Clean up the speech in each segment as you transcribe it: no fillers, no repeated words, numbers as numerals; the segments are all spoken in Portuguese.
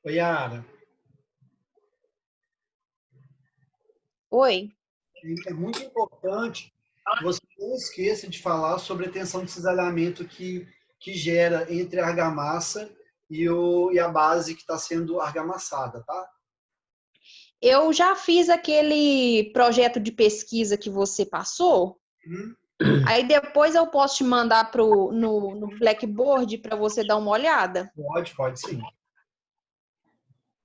Oi, Yara. Oi. É muito importante que você não esqueça de falar sobre a tensão de cisalhamento que gera entre a argamassa e a base que está sendo argamassada, tá? Eu já fiz aquele projeto de pesquisa que você passou. Hum? Aí depois eu posso te mandar no Blackboard para você dar uma olhada. Pode sim.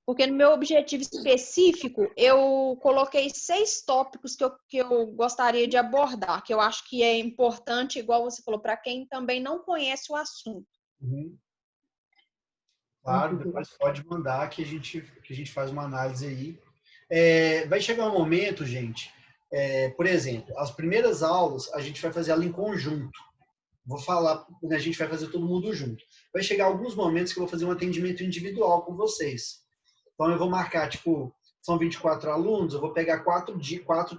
Porque no meu objetivo específico, eu coloquei 6 tópicos que eu gostaria de abordar, que eu acho que é importante, igual você falou, para quem também não conhece o assunto. Uhum. Claro, depois pode mandar que a gente faz uma análise aí. Vai chegar um momento, gente, por exemplo, as primeiras aulas a gente vai fazer ela em conjunto. Vou falar, a gente vai fazer todo mundo junto. Vai chegar alguns momentos que eu vou fazer um atendimento individual com vocês. Então eu vou marcar, tipo, são 24 alunos, eu vou pegar 4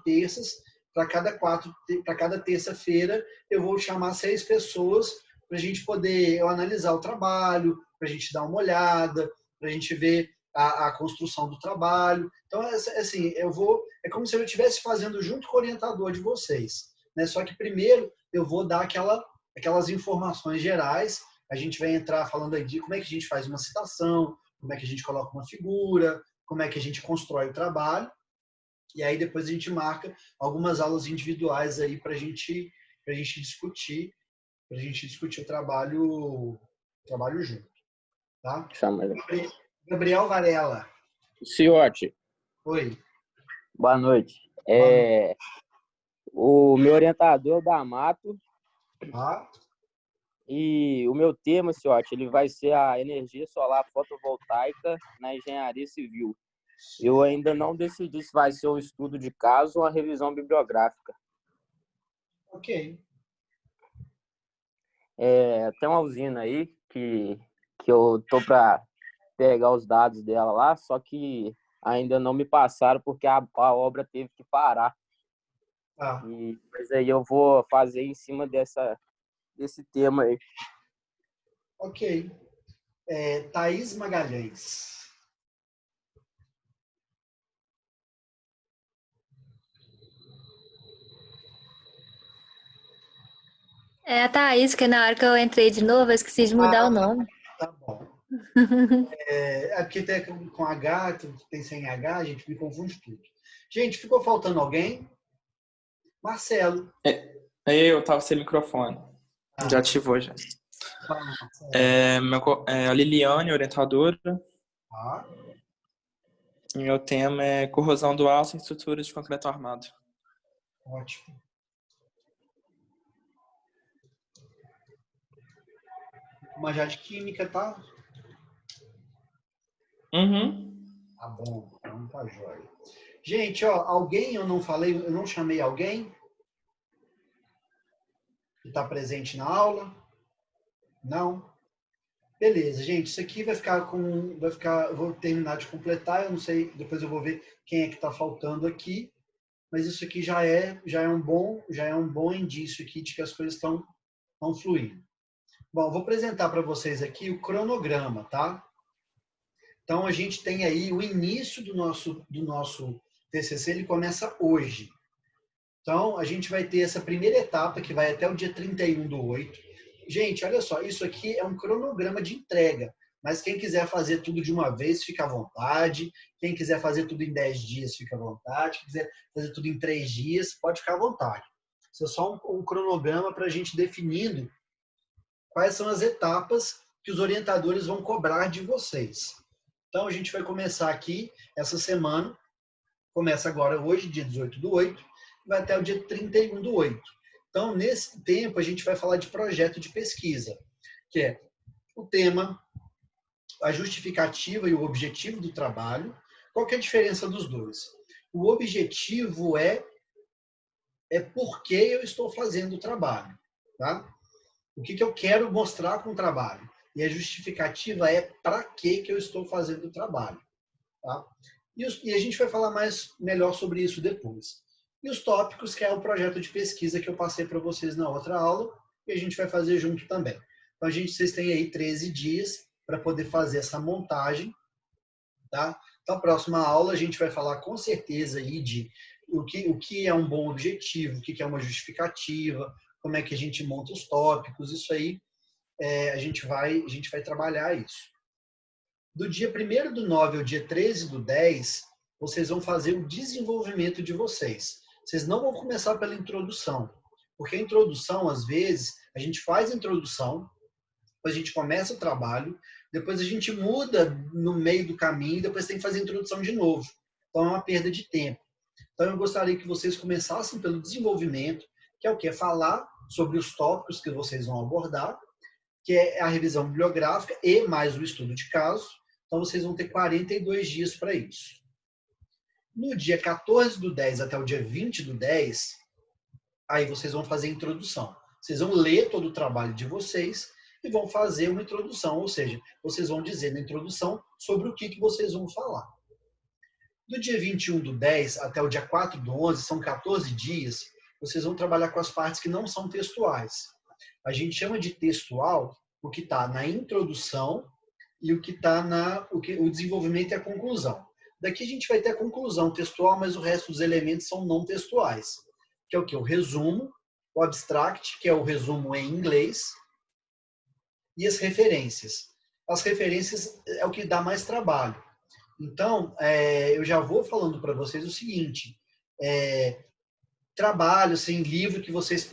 terças, para cada terça-feira eu vou chamar 6 pessoas para a gente poder eu analisar o trabalho, para a gente dar uma olhada, para a gente ver a construção do trabalho. Então, assim, é como se eu estivesse fazendo junto com o orientador de vocês. Né? Só que primeiro eu vou dar aquelas informações gerais, a gente vai entrar falando aí de como é que a gente faz uma citação, como é que a gente coloca uma figura, como é que a gente constrói o trabalho, e aí depois a gente marca algumas aulas individuais aí para a gente discutir, o trabalho junto, tá? Chama ele. Gabriel Varela. Ciote, Oi. boa noite. Boa noite. O meu orientador é o D'Amato Tá? e o meu tema, Ciote, ele vai ser a energia solar fotovoltaica na engenharia civil. Eu ainda não decidi se vai ser um estudo de caso ou uma revisão bibliográfica. Ok. Tem uma usina aí que eu tô para pegar os dados dela lá, só que ainda não me passaram porque a obra teve que parar. Tá. Mas aí eu vou fazer em cima desse tema aí. Ok. Thaís Magalhães. É a Thaís, que na hora que eu entrei de novo, eu esqueci de mudar o nome. Tá bom. Porque tem com H, tem sem H, a gente me confunde tudo. Gente, ficou faltando alguém? Marcelo. Eu tava sem microfone. Ah, Já ativou já. fala, Marcelo. A Liliane, orientadora. Tá. E meu tema é corrosão do aço em estruturas de concreto armado. Ótimo. Uma já de química, tá? Uhum. Tá bom, então tá jóia. Gente, ó, alguém eu não falei, eu não chamei alguém que está presente na aula? Não? Beleza, gente, isso aqui eu vou terminar de completar, eu não sei, depois eu vou ver quem é que está faltando aqui, mas isso aqui já é um bom indício aqui de que as coisas estão fluindo. Bom, eu vou apresentar para vocês aqui o cronograma, tá? Então a gente tem aí o início do nosso TCC, ele começa hoje. Então a gente vai ter essa primeira etapa que vai até o dia 31/8. Gente, olha só, isso aqui é um cronograma de entrega. Mas quem quiser fazer tudo de uma vez, fica à vontade. Quem quiser fazer tudo em 10 dias, fica à vontade. Quem quiser fazer tudo em 3 dias, pode ficar à vontade. Isso é só um cronograma para a gente definindo quais são as etapas que os orientadores vão cobrar de vocês. Então, a gente vai começar aqui essa semana. Começa agora hoje, dia 18/8, vai até o dia 31/8. Então, nesse tempo, a gente vai falar de projeto de pesquisa, que é o tema, a justificativa e o objetivo do trabalho. Qual que é a diferença dos dois? O objetivo é por que eu estou fazendo o trabalho, tá? O que eu quero mostrar com o trabalho. E a justificativa é para que eu estou fazendo o trabalho, tá? E a gente vai falar melhor sobre isso depois. E os tópicos, que é o projeto de pesquisa que eu passei para vocês na outra aula, e a gente vai fazer junto também. Então, vocês têm aí 13 dias para poder fazer essa montagem tá? Então, a próxima aula a gente vai falar com certeza aí de o que é um bom objetivo, o que é uma justificativa, como é que a gente monta os tópicos, isso aí a gente vai trabalhar isso. Do dia 1º do 9 ao dia 13/10, vocês vão fazer o desenvolvimento de vocês. Vocês não vão começar pela introdução, porque a introdução, às vezes, a gente faz a introdução, depois a gente começa o trabalho, depois a gente muda no meio do caminho, depois tem que fazer a introdução de novo. Então é uma perda de tempo. Então eu gostaria que vocês começassem pelo desenvolvimento, que é o que? É falar sobre os tópicos que vocês vão abordar, que é a revisão bibliográfica e mais o estudo de caso. Então vocês vão ter 42 dias para isso. No dia 14/10 até o dia 20/10, aí vocês vão fazer a introdução. Vocês vão ler todo o trabalho de vocês e vão fazer uma introdução, ou seja, vocês vão dizer na introdução sobre o que vocês vão falar. Do dia 21/10 até o dia 4/11, são 14 dias, vocês vão trabalhar com as partes que não são textuais. A gente chama de textual o que está na introdução e o que está o desenvolvimento e a conclusão. Daqui a gente vai ter a conclusão textual, mas o resto dos elementos são não textuais, que é o que? O resumo, o abstract, que é o resumo em inglês, e as referências. As referências é o que dá mais trabalho. Então, eu já vou falando para vocês o seguinte, trabalho, assim, livro que vocês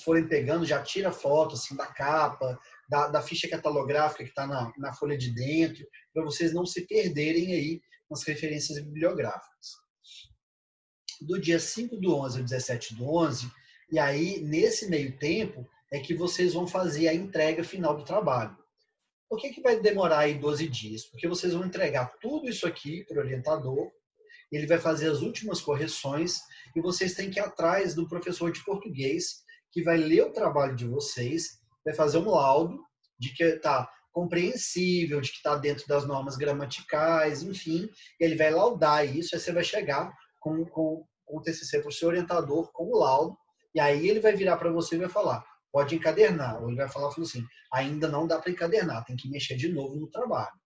forem pegando, já tira foto assim, da capa, da ficha catalográfica que está na folha de dentro, para vocês não se perderem aí nas referências bibliográficas. Do dia 5/11 ao 17/11, e aí, nesse meio tempo, é que vocês vão fazer a entrega final do trabalho. Por que vai demorar aí 12 dias? Porque vocês vão entregar tudo isso aqui para o orientador, ele vai fazer as últimas correções e vocês têm que ir atrás do professor de português que vai ler o trabalho de vocês, vai fazer um laudo de que está compreensível, de que está dentro das normas gramaticais, enfim, ele vai laudar isso, aí você vai chegar com o TCC para o seu orientador com o laudo, e aí ele vai virar para você e vai falar, pode encadernar, ou ele vai falar assim, ainda não dá para encadernar, tem que mexer de novo no trabalho.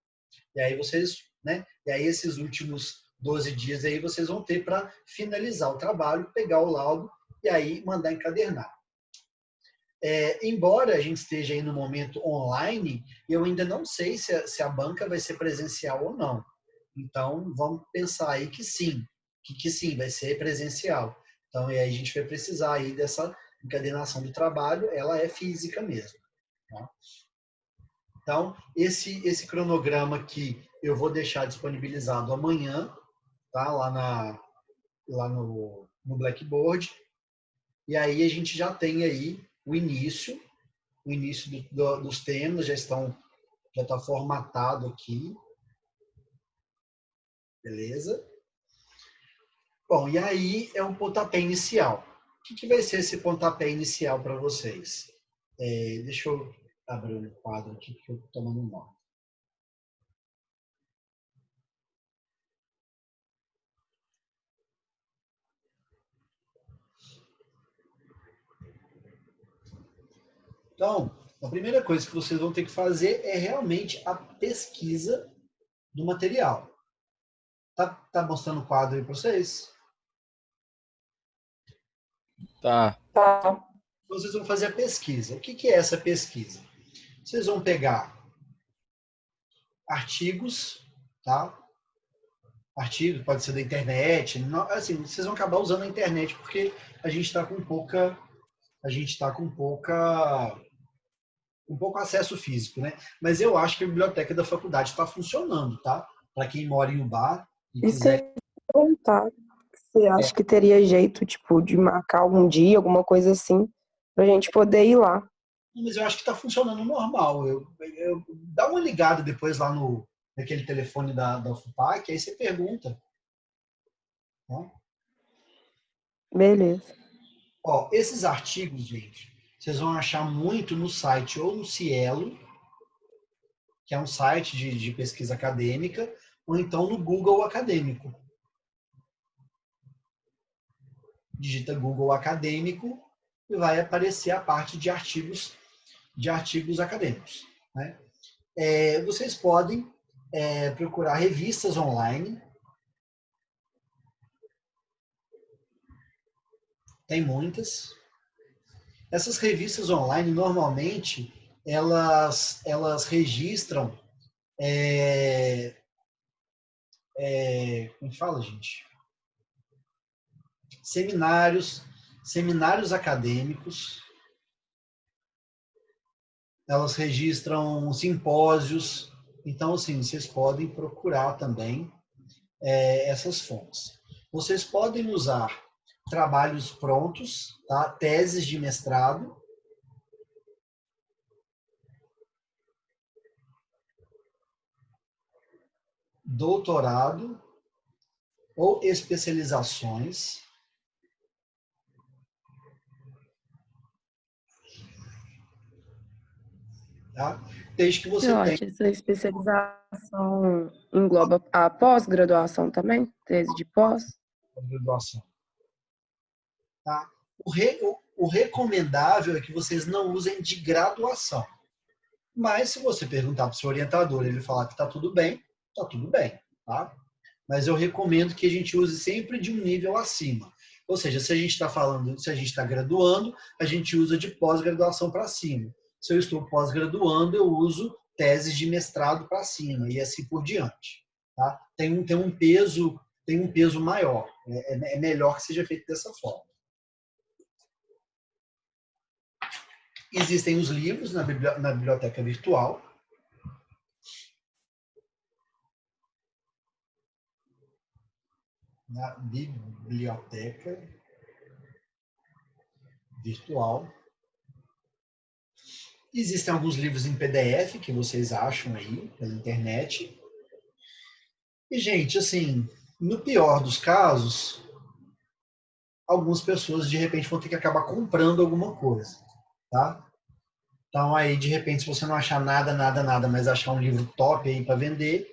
E aí vocês, né, e aí esses últimos 12 dias aí vocês vão ter para finalizar o trabalho, pegar o laudo e aí mandar encadernar. Embora a gente esteja aí no momento online, eu ainda não sei se a banca vai ser presencial ou não. Então, vamos pensar aí que sim, que sim, vai ser presencial. Então, e aí a gente vai precisar aí dessa encadernação do trabalho, ela é física mesmo. Tá? Então, esse cronograma aqui eu vou deixar disponibilizado amanhã, tá? Lá no Blackboard. E aí a gente já tem aí o início dos temas, já está formatado aqui. Beleza? Bom, e aí é um pontapé inicial. O que vai ser esse pontapé inicial para vocês? Deixa eu abrir um quadro aqui que eu estou tomando nota. Então, a primeira coisa que vocês vão ter que fazer é realmente a pesquisa do material. Tá mostrando o quadro aí para vocês? Tá. Vocês vão fazer a pesquisa. O que é essa pesquisa? Vocês vão pegar artigos, tá? Artigo, pode ser da internet. Não, assim, vocês vão acabar usando a internet porque a gente está com um pouco acesso físico, né? Mas eu acho que a biblioteca da faculdade está funcionando, tá? Para quem mora em um bar e quiser. Isso que eu ia perguntar. Você acha que teria jeito, tipo, de marcar algum dia, alguma coisa assim, pra gente poder ir lá? Mas eu acho que está funcionando normal. Dá uma ligada depois lá naquele telefone da UFPAC, aí você pergunta. Tá? Beleza. Ó, esses artigos, gente, vocês vão achar muito no site ou no Cielo, que é um site de pesquisa acadêmica, ou então no Google Acadêmico. Digita Google Acadêmico e vai aparecer a parte de artigos acadêmicos. Né? Vocês podem procurar revistas online. Tem muitas. Essas revistas online, normalmente, elas registram... como fala, gente? Seminários acadêmicos. Elas registram simpósios. Então, assim, vocês podem procurar também essas fontes. Vocês podem usar trabalhos prontos, tá? Teses de mestrado, doutorado ou especializações. Tá? Desde que você tenha... Essa especialização engloba a pós-graduação também? Tese de pós? Graduação. Tá? O recomendável é que vocês não usem de graduação. Mas se você perguntar para o seu orientador e ele falar que está tudo bem, tá? Mas eu recomendo que a gente use sempre de um nível acima. Ou seja, se a gente está graduando, a gente usa de pós-graduação para cima. Se eu estou pós-graduando, eu uso teses de mestrado para cima e assim por diante. Tá? Tem um peso maior. É melhor que seja feito dessa forma. Existem os livros na biblioteca virtual. Na biblioteca virtual. Existem alguns livros em PDF que vocês acham aí pela internet. E, gente, assim, no pior dos casos, algumas pessoas de repente vão ter que acabar comprando alguma coisa, tá? Então aí, de repente, se você não achar nada, mas achar um livro top aí para vender,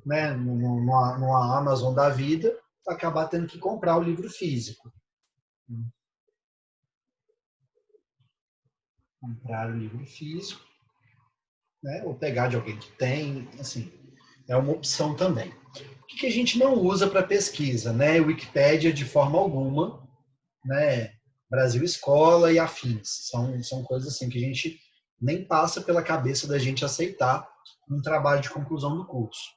né, numa Amazon da vida, acabar tendo que comprar o livro físico. Comprar o livro físico, né, ou pegar de alguém que tem, assim, é uma opção também. O que a gente não usa para pesquisa, né? Wikipédia de forma alguma, né? Brasil Escola e afins. São coisas assim que a gente nem passa pela cabeça da gente aceitar um trabalho de conclusão do curso.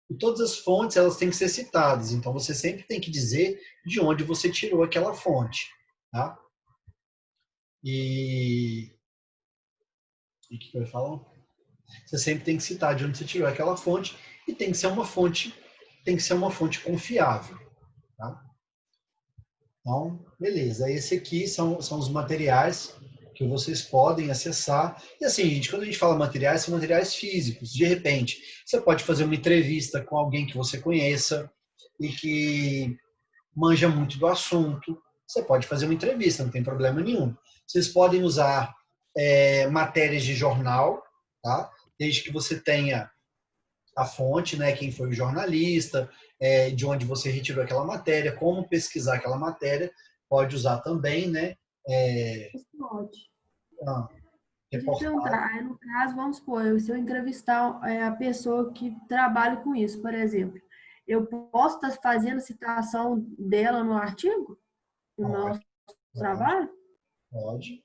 E todas as fontes, elas têm que ser citadas. Então, você sempre tem que dizer de onde você tirou aquela fonte, tá? E o que eu ia falar? Você sempre tem que citar de onde você tirou aquela fonte e tem que ser uma fonte confiável, tá? Então, beleza. Esse aqui são os materiais que vocês podem acessar. E assim, gente, quando a gente fala materiais, são materiais físicos. De repente, você pode fazer uma entrevista com alguém que você conheça e que manja muito do assunto. Você pode fazer uma entrevista, não tem problema nenhum. Vocês podem usar matérias de jornal, tá? Desde que você tenha a fonte, né, quem foi o jornalista, de onde você retirou aquela matéria, como pesquisar aquela matéria, pode usar também, né? Pode. Deixa eu te Reportagem. perguntar, no caso, vamos supor, se eu entrevistar a pessoa que trabalha com isso, por exemplo, eu posso estar fazendo citação dela no artigo? No nosso trabalho? Pode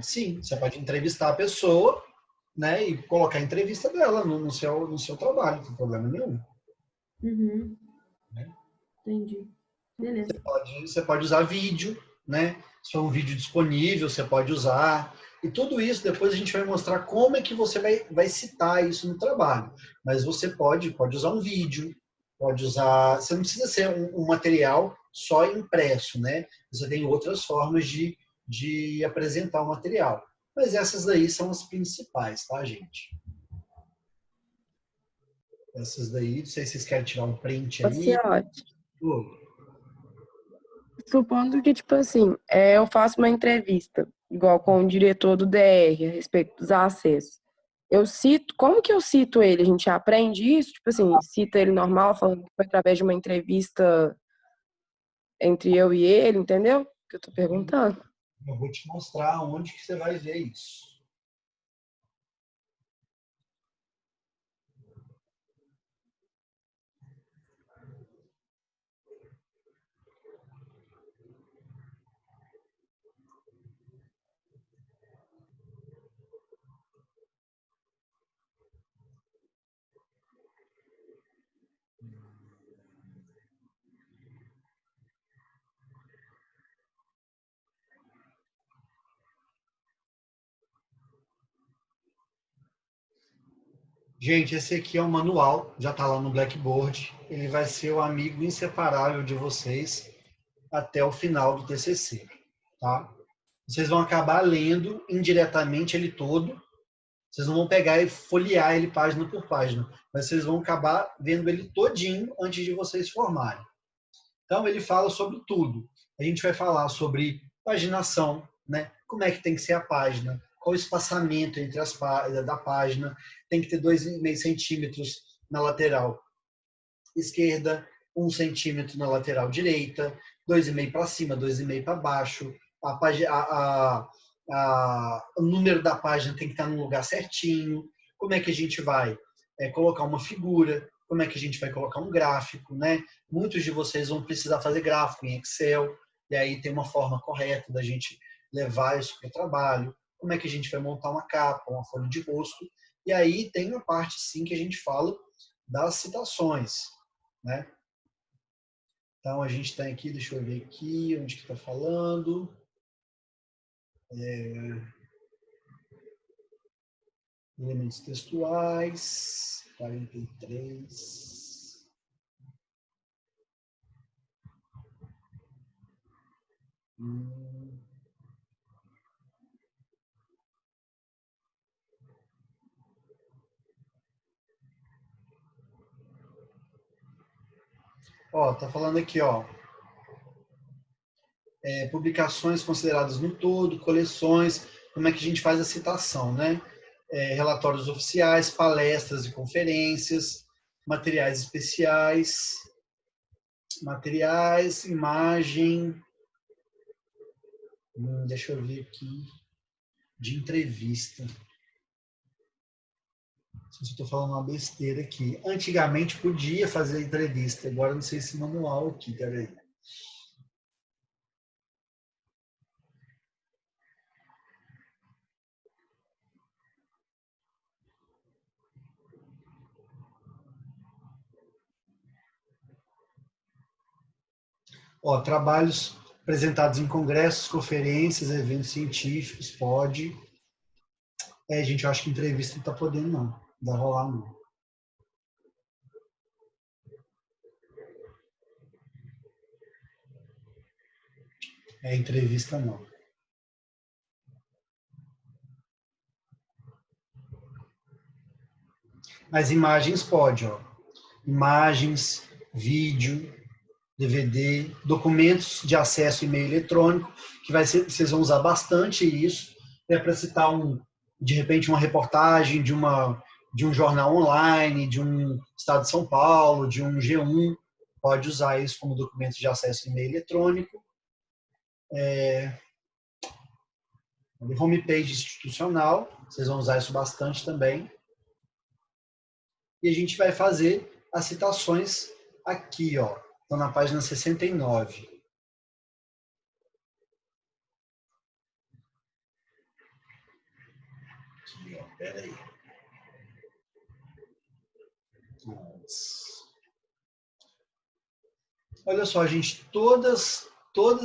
sim. Você pode entrevistar a pessoa, né, e colocar a entrevista dela no seu trabalho, não tem problema nenhum. Uhum. Né? Entendi. Beleza. Você pode usar vídeo, né? Se for um vídeo disponível, você pode usar. E tudo isso, depois a gente vai mostrar como é que você vai citar isso no trabalho. Mas você pode usar um vídeo, pode usar... Você não precisa ser um material só impresso, né? Você tem outras formas de apresentar o material. Mas essas daí são as principais, tá, gente? Essas daí, não sei se vocês querem tirar um print aí. Você, supondo que, tipo assim, eu faço uma entrevista, igual com o diretor do DR, a respeito dos acessos. Eu cito, como que eu cito ele? A gente aprende isso? Tipo assim, cita ele normal, falando que foi através de uma entrevista entre eu e ele, entendeu? Que eu tô perguntando. Eu vou te mostrar onde que você vai ver isso. Gente, esse aqui é o manual, já está lá no Blackboard. Ele vai ser o amigo inseparável de vocês até o final do TCC, tá? Vocês vão acabar lendo indiretamente ele todo. Vocês não vão pegar e folhear ele página por página, mas vocês vão acabar vendo ele todinho antes de vocês formarem. Então, ele fala sobre tudo. A gente vai falar sobre paginação, né? Como é que tem que ser a página, qual o espaçamento entre as da página, tem que ter 2,5 centímetros na lateral esquerda, 1 centímetro na lateral direita, 2,5 para cima, 2,5 para baixo, o número da página tem que estar no lugar certinho, como é que a gente vai colocar uma figura, como é que a gente vai colocar um gráfico, né? Muitos de vocês vão precisar fazer gráfico em Excel, e aí tem uma forma correta da gente levar isso para o trabalho, como é que a gente vai montar uma capa, uma folha de rosto, e aí tem uma parte sim que a gente fala das citações, né? Então a gente tem aqui, deixa eu ver aqui, onde que está falando. Elementos textuais, 43. Ó, tá falando aqui, ó. Publicações consideradas no todo, coleções, como é que a gente faz a citação, né? Relatórios oficiais, palestras e conferências, materiais especiais, materiais, imagem, deixa eu ver aqui, de entrevista. Não sei se eu estou falando uma besteira aqui. Antigamente podia fazer entrevista, agora não sei se manual aqui, peraí. Ó, trabalhos apresentados em congressos, conferências, eventos científicos, pode. Gente, eu acho que entrevista não está podendo, não. Não vai rolar, não. Entrevista não. Mas imagens pode, ó. Imagens, vídeo, DVD, documentos de acesso e-mail eletrônico, que vocês vão usar bastante isso, para citar de repente uma reportagem de um jornal online, de um Estado de São Paulo, de um G1, pode usar isso como documento de acesso e e-mail eletrônico. Homepage institucional, vocês vão usar isso bastante também. E a gente vai fazer as citações aqui, ó. Estão na página 69. Aqui, ó, peraí. Olha só, gente, todas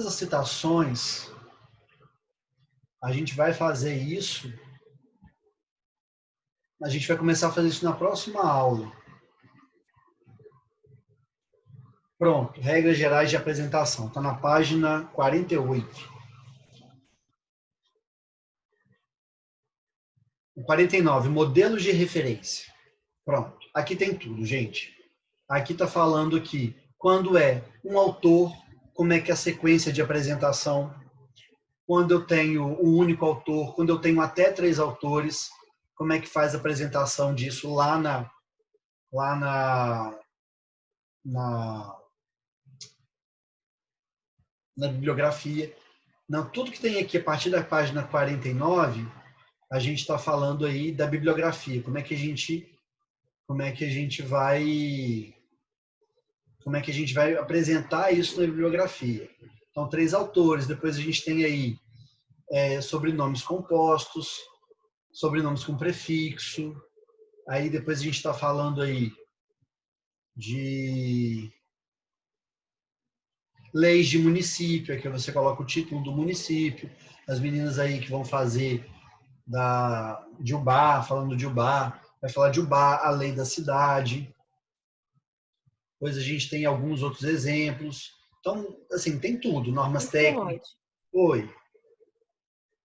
as citações, a gente vai fazer isso, a gente vai começar a fazer isso na próxima aula. Pronto, regras gerais de apresentação, está na página 48. 49, modelos de referência. Pronto, aqui tem tudo, gente. Aqui está falando aqui, quando é um autor, como é que é a sequência de apresentação, quando eu tenho um único autor, quando eu tenho até 3 autores, como é que faz a apresentação disso lá na bibliografia. Não, tudo que tem aqui a partir da página 49, a gente está falando aí da bibliografia. Como é que a gente vai apresentar isso na bibliografia? Então, 3 autores. Depois a gente tem aí sobrenomes compostos, sobrenomes com prefixo. Aí depois a gente está falando aí de leis de município, que você coloca o título do município. As meninas aí que vão fazer de Ubá, falando de Ubá, vai falar de Ubá, a lei da cidade. Depois a gente tem alguns outros exemplos. Então, assim, tem tudo, normas técnicas. Oi.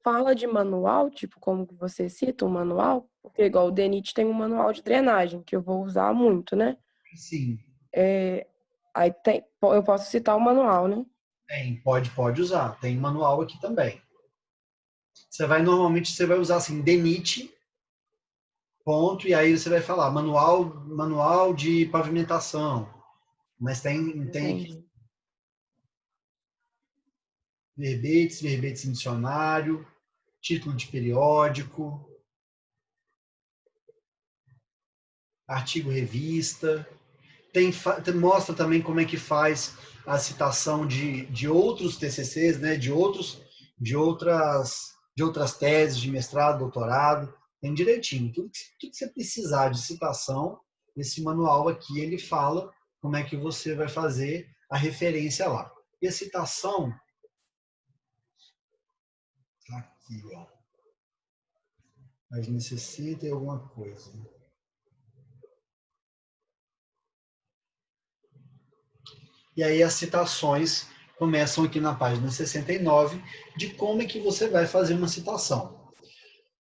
Fala de manual, tipo, como que você cita um manual? Porque igual o DENIT tem um manual de drenagem, que eu vou usar muito, né? Sim. Aí eu posso citar o manual, né? Tem, pode usar. Tem manual aqui também. Normalmente você vai usar assim, DENIT, ponto, e aí você vai falar manual de pavimentação. Mas tem aqui verbetes em dicionário, título de periódico, artigo revista. Mostra também como é que faz a citação de outros TCCs, né, de outras teses de mestrado, doutorado. Tem direitinho. Tudo que você precisar de citação, esse manual aqui, ele fala como é que você vai fazer a referência lá. E a citação, tá aqui, ó. Página 60 e alguma coisa. E aí as citações começam aqui na página 69, de como é que você vai fazer uma citação.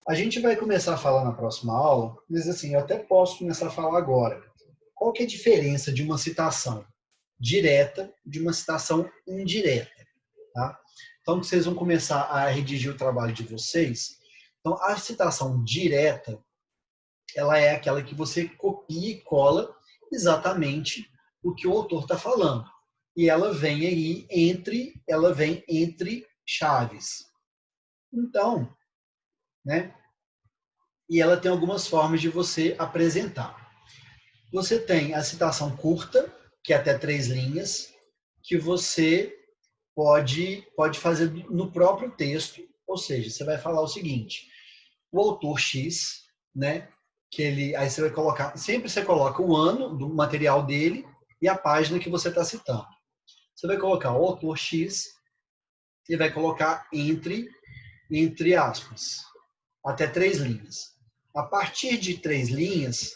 A gente vai começar a falar na próxima aula, mas assim, eu até posso começar a falar agora. Qual que é a diferença de uma citação direta de uma citação indireta? Tá? Então, vocês vão começar a redigir o trabalho de vocês. Então, a citação direta, ela é aquela que você copia e cola exatamente o que o autor está falando. E ela vem entre chaves. Então, né? E ela tem algumas formas de você apresentar. Você tem a citação curta, que é até 3 linhas, que você pode fazer no próprio texto, ou seja, você vai falar o seguinte: o autor X, né? Aí você vai colocar, sempre você coloca o ano do material dele e a página que você está citando. Você vai colocar o autor X e vai colocar entre aspas, até 3 linhas. A partir de 3 linhas,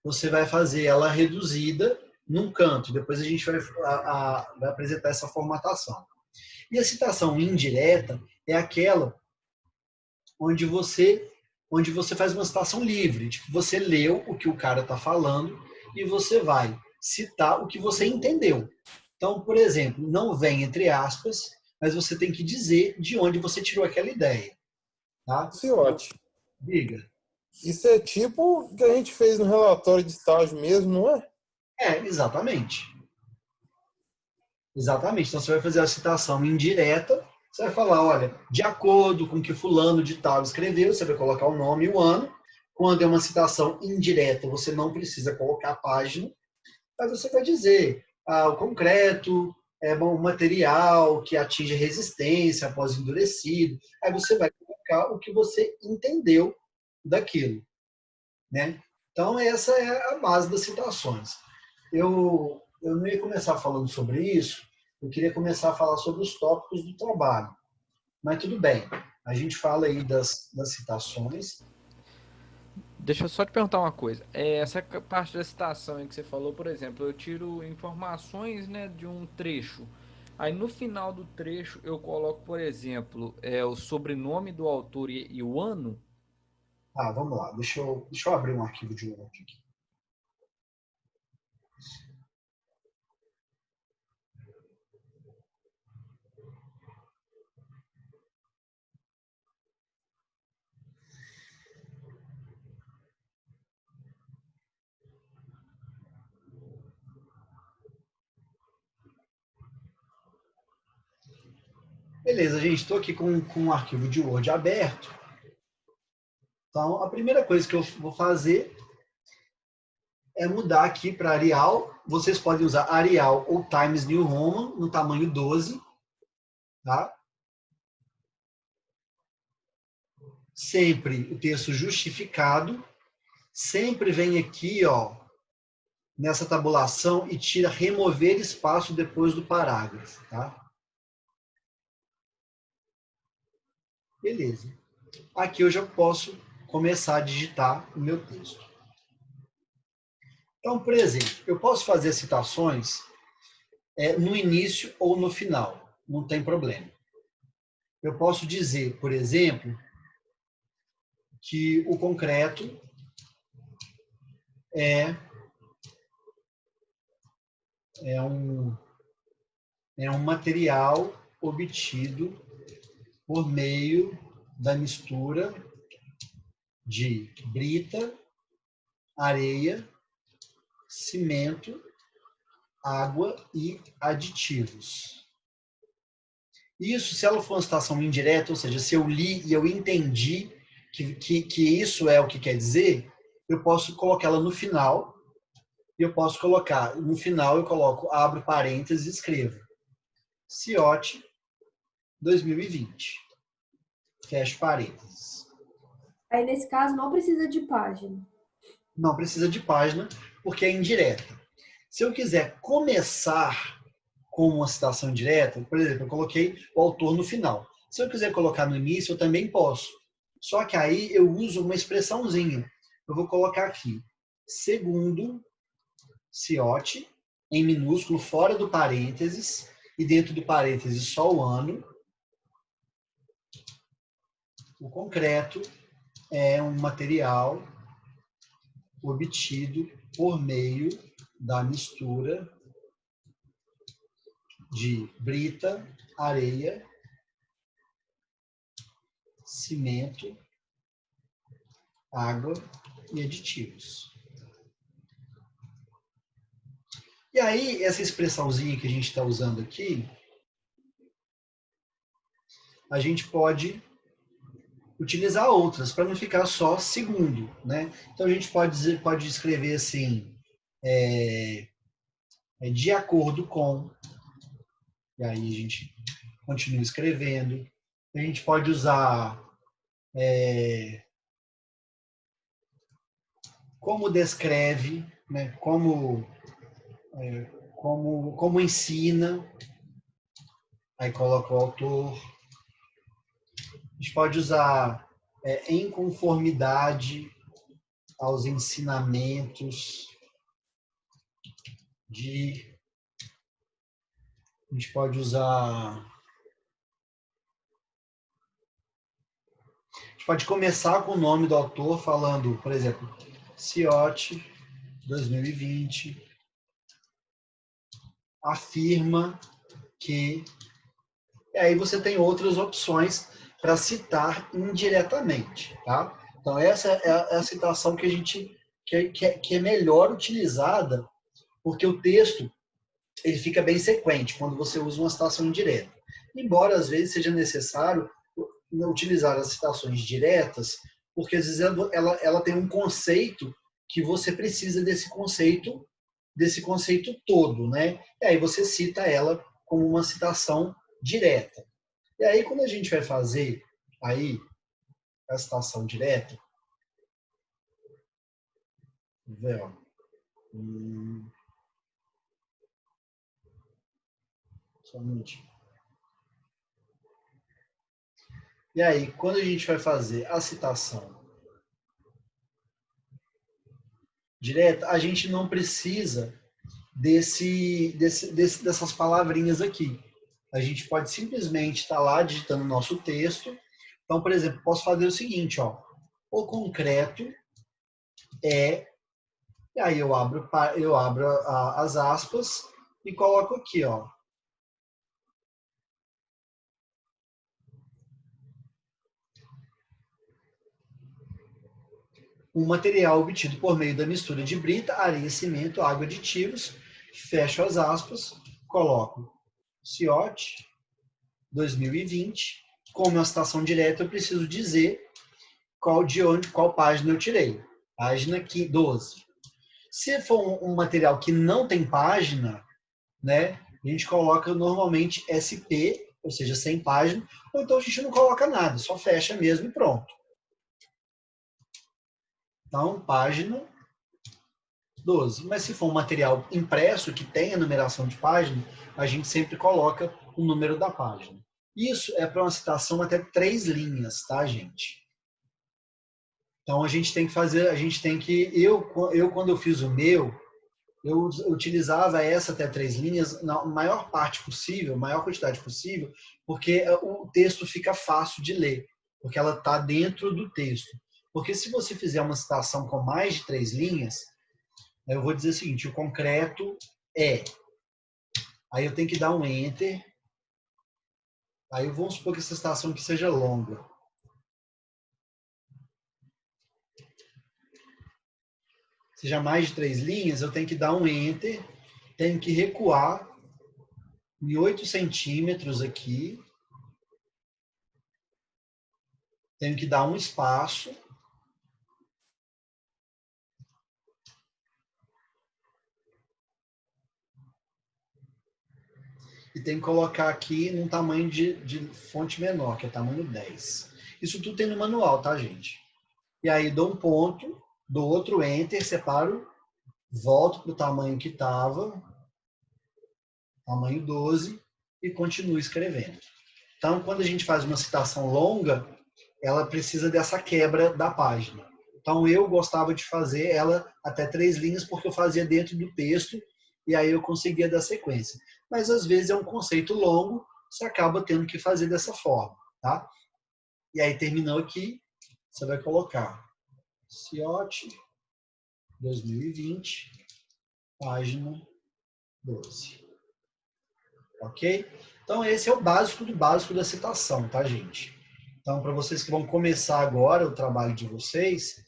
você vai fazer ela reduzida num canto. Depois a gente vai apresentar essa formatação. E a citação indireta é aquela onde você faz uma citação livre. Tipo, você leu o que o cara está falando e você vai citar o que você entendeu. Então, por exemplo, não vem entre aspas, mas você tem que dizer de onde você tirou aquela ideia. Tá? Ciote, Diga. isso é tipo o que a gente fez no relatório de estágio mesmo, não é? Exatamente. Exatamente. Então, você vai fazer a citação indireta, você vai falar, olha, de acordo com o que fulano de tal escreveu, você vai colocar o nome e o ano. Quando é uma citação indireta, você não precisa colocar a página, mas você vai dizer o concreto é um material que atinge resistência após endurecido. Aí você vai colocar o que você entendeu daquilo, né? Então, essa é a base das citações. Eu não ia começar falando sobre isso, eu queria começar a falar sobre os tópicos do trabalho. Mas tudo bem, a gente fala aí das citações. Deixa eu só te perguntar uma coisa. Essa parte da citação aí que você falou, por exemplo, eu tiro informações, né, de um trecho. Aí no final do trecho eu coloco, por exemplo, o sobrenome do autor e o ano. Vamos lá. Deixa eu abrir um arquivo de Word aqui. Beleza, gente. Estou aqui com um arquivo de Word aberto. Então, a primeira coisa que eu vou fazer é mudar aqui para Arial. Vocês podem usar Arial ou Times New Roman no tamanho 12. Tá? Sempre o texto justificado. Sempre vem aqui, ó, nessa tabulação e tira remover espaço depois do parágrafo. Tá? Beleza. Aqui eu já posso começar a digitar o meu texto. Então, por exemplo, eu posso fazer citações no início ou no final, não tem problema. Eu posso dizer, por exemplo, que o concreto é um material obtido por meio da mistura de brita, areia, cimento, água e aditivos. Isso, se ela for uma citação indireta, ou seja, se eu li e eu entendi que isso é o que quer dizer, eu posso colocá-la no final, e eu posso colocar, no final eu coloco, abro parênteses e escrevo CIOT 2020. Fecho parênteses. Aí, nesse caso, não precisa de página. Não precisa de página, porque é indireta. Se eu quiser começar com uma citação indireta, por exemplo, eu coloquei o autor no final. Se eu quiser colocar no início, eu também posso. Só que aí eu uso uma expressãozinha. Eu vou colocar aqui, segundo CIOT, em minúsculo, fora do parênteses, e dentro do parênteses só o ano. O concreto é um material obtido por meio da mistura de brita, areia, cimento, água e aditivos. E aí, essa expressãozinha que a gente está usando aqui, a gente pode utilizar outras, para não ficar só segundo, né? Então, a gente pode escrever assim, de acordo com, e aí a gente continua escrevendo. A gente pode usar como descreve, né? Como ensina, aí coloca o autor. A gente pode usar em conformidade aos ensinamentos de... A gente pode usar... A gente pode começar com o nome do autor falando, por exemplo, CIOT 2020 afirma que... E aí você tem outras opções para citar indiretamente, tá? Então essa é a citação que a gente que é melhor utilizada, porque o texto ele fica bem sequente quando você usa uma citação indireta. Embora às vezes seja necessário utilizar as citações diretas, porque às vezes ela tem um conceito que você precisa desse conceito todo, né? E aí você cita ela como uma citação direta. E aí, quando a gente vai fazer aí a citação direta, ver, ó, só um minutinho. E aí, quando a gente vai fazer a citação direta, a gente não precisa dessas palavrinhas aqui. A gente pode simplesmente estar lá digitando o nosso texto. Então, por exemplo, posso fazer o seguinte, ó. O concreto é... E aí eu abro as aspas e coloco aqui, ó. Um material obtido por meio da mistura de brita, areia, cimento, água, aditivos. Fecho as aspas, coloco CIOT 2020. Como é uma citação direta, eu preciso dizer qual página eu tirei. Página 12. Se for um material que não tem página, né, a gente coloca normalmente SP, ou seja, sem página, ou então a gente não coloca nada, só fecha mesmo e pronto. Então, página 12. Mas se for um material impresso que tenha numeração de página, a gente sempre coloca o número da página. Isso é para uma citação até 3 linhas, tá, gente? Então, a gente tem que fazer, eu quando eu fiz o meu, eu utilizava essa até 3 linhas na maior parte possível, maior quantidade possível, porque o texto fica fácil de ler, porque ela está dentro do texto. Porque se você fizer uma citação com mais de 3 linhas, eu vou dizer o seguinte, o concreto é... Aí eu tenho que dar um Enter. Aí vamos supor que essa citação aqui seja longa. Seja mais de 3 linhas, eu tenho que dar um Enter, tenho que recuar em 8 centímetros aqui, tenho que dar um espaço, e tenho que colocar aqui num tamanho de fonte menor, que é tamanho 10. Isso tudo tem no manual, tá, gente? E aí dou um ponto, dou outro Enter, separo, volto para o tamanho que estava, tamanho 12, e continuo escrevendo. Então, quando a gente faz uma citação longa, ela precisa dessa quebra da página. Então, eu gostava de fazer ela até 3 linhas, porque eu fazia dentro do texto, e aí eu conseguia dar sequência. Mas, às vezes, é um conceito longo, você acaba tendo que fazer dessa forma, tá? E aí, terminou aqui, você vai colocar CIOT 2020, página 12. Ok? Então, esse é o básico do básico da citação, tá, gente? Então, para vocês que vão começar agora o trabalho de vocês,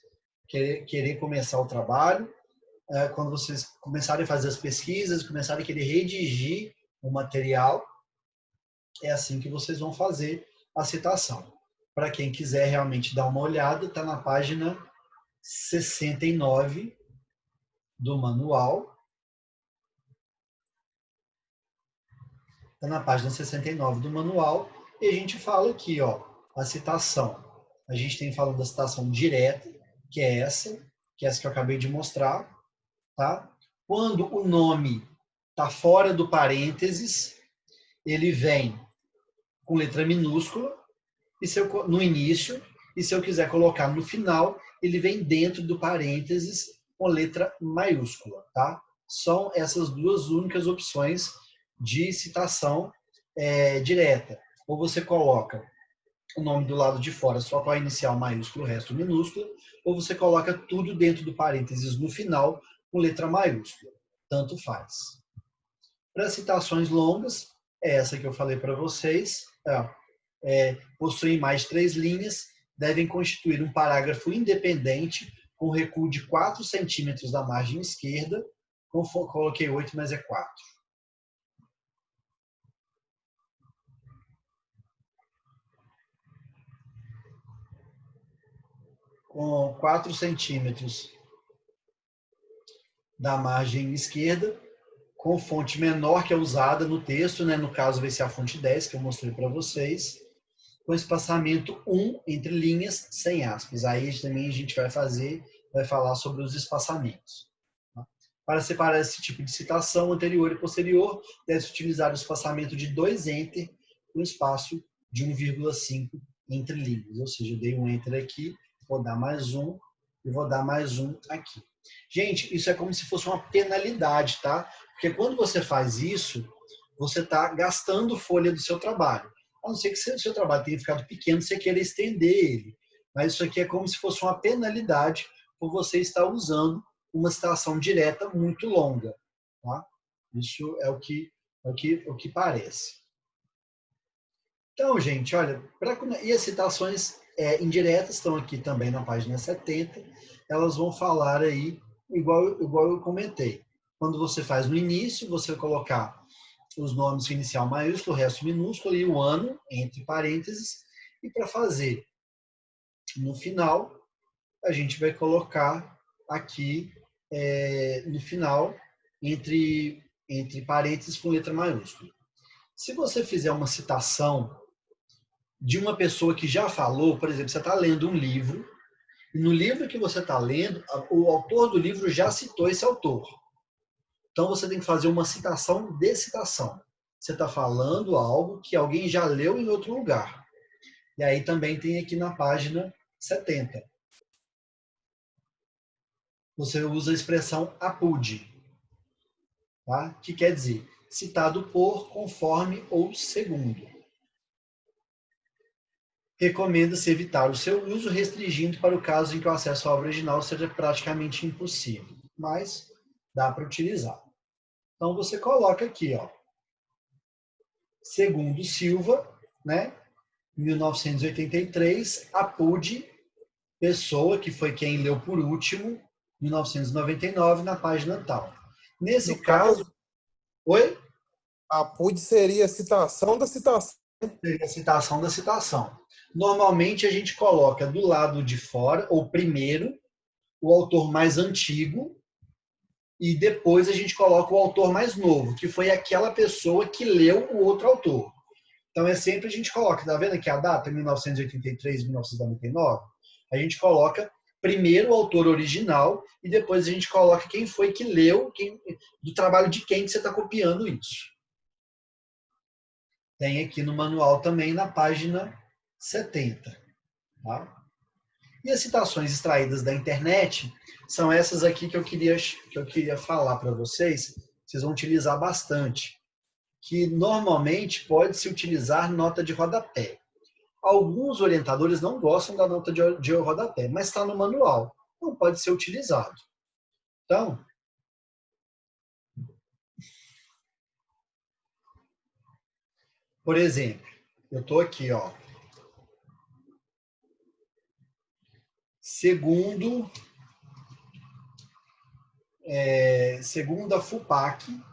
querer começar o trabalho, quando vocês começarem a fazer as pesquisas, começarem a querer redigir o material, é assim que vocês vão fazer a citação. Para quem quiser realmente dar uma olhada, está na página 69 do manual. Está na página 69 do manual, e a gente fala aqui, ó, a citação. A gente tem falando da citação direta, que é essa que eu acabei de mostrar, tá? Quando o nome está fora do parênteses, ele vem com letra minúscula e no início, e se eu quiser colocar no final, ele vem dentro do parênteses com letra maiúscula, tá? São essas duas únicas opções de citação direta. Ou você coloca o nome do lado de fora só com a inicial maiúscula, o resto minúscula, ou você coloca tudo dentro do parênteses no final com letra maiúscula. Tanto faz. Para citações longas, é essa que eu falei para vocês, possuem mais de 3 linhas, devem constituir um parágrafo independente com recuo de 4 centímetros da margem esquerda. Coloquei 8, mas é 4. Com 4 centímetros da margem esquerda, com fonte menor que é usada no texto, né? No caso vai ser a fonte 10, que eu mostrei para vocês, com espaçamento 1 entre linhas, sem aspas. Aí também a gente vai falar sobre os espaçamentos. Tá? Para separar esse tipo de citação anterior e posterior, deve-se utilizar o espaçamento de 2 enter, com espaço de 1,5 entre linhas. Ou seja, eu dei um enter aqui, vou dar mais um e vou dar mais um aqui. Gente, isso é como se fosse uma penalidade, tá? Porque quando você faz isso, você está gastando folha do seu trabalho. A não ser que o seu trabalho tenha ficado pequeno, você queira estender ele. Mas isso aqui é como se fosse uma penalidade por você estar usando uma citação direta muito longa. Tá? Isso é o que parece. Então, gente, olha, e as citações indiretas estão aqui também na página 70. Elas vão falar aí, igual eu comentei. Quando você faz no início, você vai colocar os nomes inicial maiúsculo, o resto minúsculo e o ano, entre parênteses. E para fazer no final, a gente vai colocar aqui no final, entre parênteses com letra maiúscula. Se você fizer uma citação de uma pessoa que já falou, por exemplo, você está lendo um livro, e no livro que você está lendo, o autor do livro já citou esse autor. Então, você tem que fazer uma citação de citação. Você está falando algo que alguém já leu em outro lugar. E aí também tem aqui na página 70. Você usa a expressão apude. tá? Que quer dizer citado por, conforme ou segundo. Recomenda-se evitar o seu uso, restringindo para o caso em que o acesso à obra original seja praticamente impossível, mas dá para utilizar. Então você coloca aqui, ó, segundo Silva, né, 1983, Apud, pessoa que foi quem leu por último, 1999, na página tal. Nesse caso, oi? Apud seria a citação da citação. Seria a citação da citação. Normalmente a gente coloca do lado de fora, ou primeiro, o autor mais antigo, e depois a gente coloca o autor mais novo, que foi aquela pessoa que leu o outro autor. Então é sempre a gente coloca, tá vendo aqui a data, 1983, 1999? A gente coloca primeiro o autor original e depois a gente coloca quem foi que leu, do trabalho de quem que você está copiando isso. Tem aqui no manual também na página 70. Tá? E as citações extraídas da internet são essas aqui que eu queria falar para vocês. Vocês vão utilizar bastante. Que normalmente pode-se utilizar nota de rodapé. Alguns orientadores não gostam da nota de rodapé, mas está no manual. Não pode ser utilizado. Então, por exemplo, eu estou aqui, ó. Segundo a FUPAC,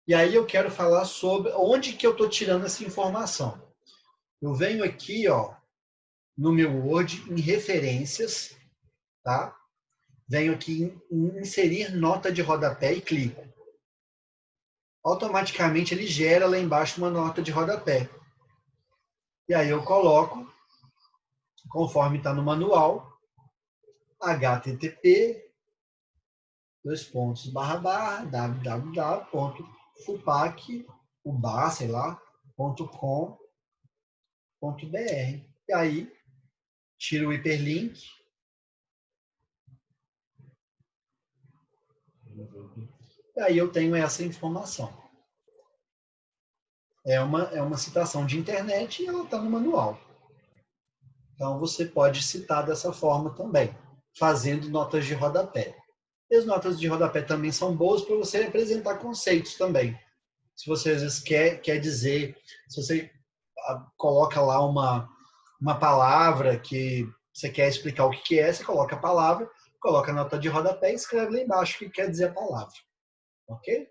e aí eu quero falar sobre onde que eu estou tirando essa informação. Eu venho aqui, ó, no meu Word, em referências, tá? Venho aqui em inserir nota de rodapé e clico. Automaticamente ele gera lá embaixo uma nota de rodapé. E aí eu coloco, conforme está no manual, http://www.fupac.com.br. E aí, tiro o hiperlink. E aí eu tenho essa informação. É uma citação de internet e ela está no manual. Então, você pode citar dessa forma também, fazendo notas de rodapé. E as notas de rodapé também são boas para você apresentar conceitos também. Se você, às vezes, quer dizer, se você coloca lá uma palavra que você quer explicar o que é, você coloca a palavra, coloca a nota de rodapé e escreve lá embaixo o que quer dizer a palavra. Ok?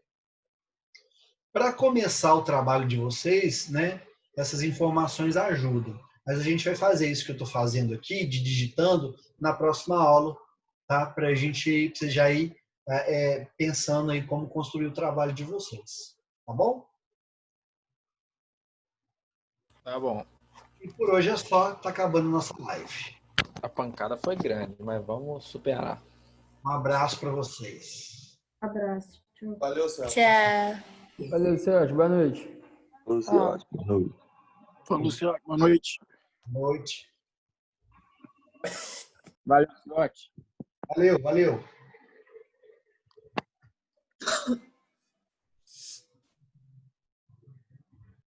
Para começar o trabalho de vocês, né, essas informações ajudam. Mas a gente vai fazer isso que eu estou fazendo aqui, de digitando, na próxima aula, tá? Para a gente já ir pensando aí como construir o trabalho de vocês. Tá bom? Tá bom. E por hoje é só, tá acabando nossa live. A pancada foi grande, mas vamos superar. Um abraço para vocês. Abraço. Tchau. Valeu, Celso. Tchau. Valeu, Celso. Boa noite. Ô, Celso, boa noite. Falou, Celso. Boa noite. Boa noite. Valeu, Celso. Valeu, valeu.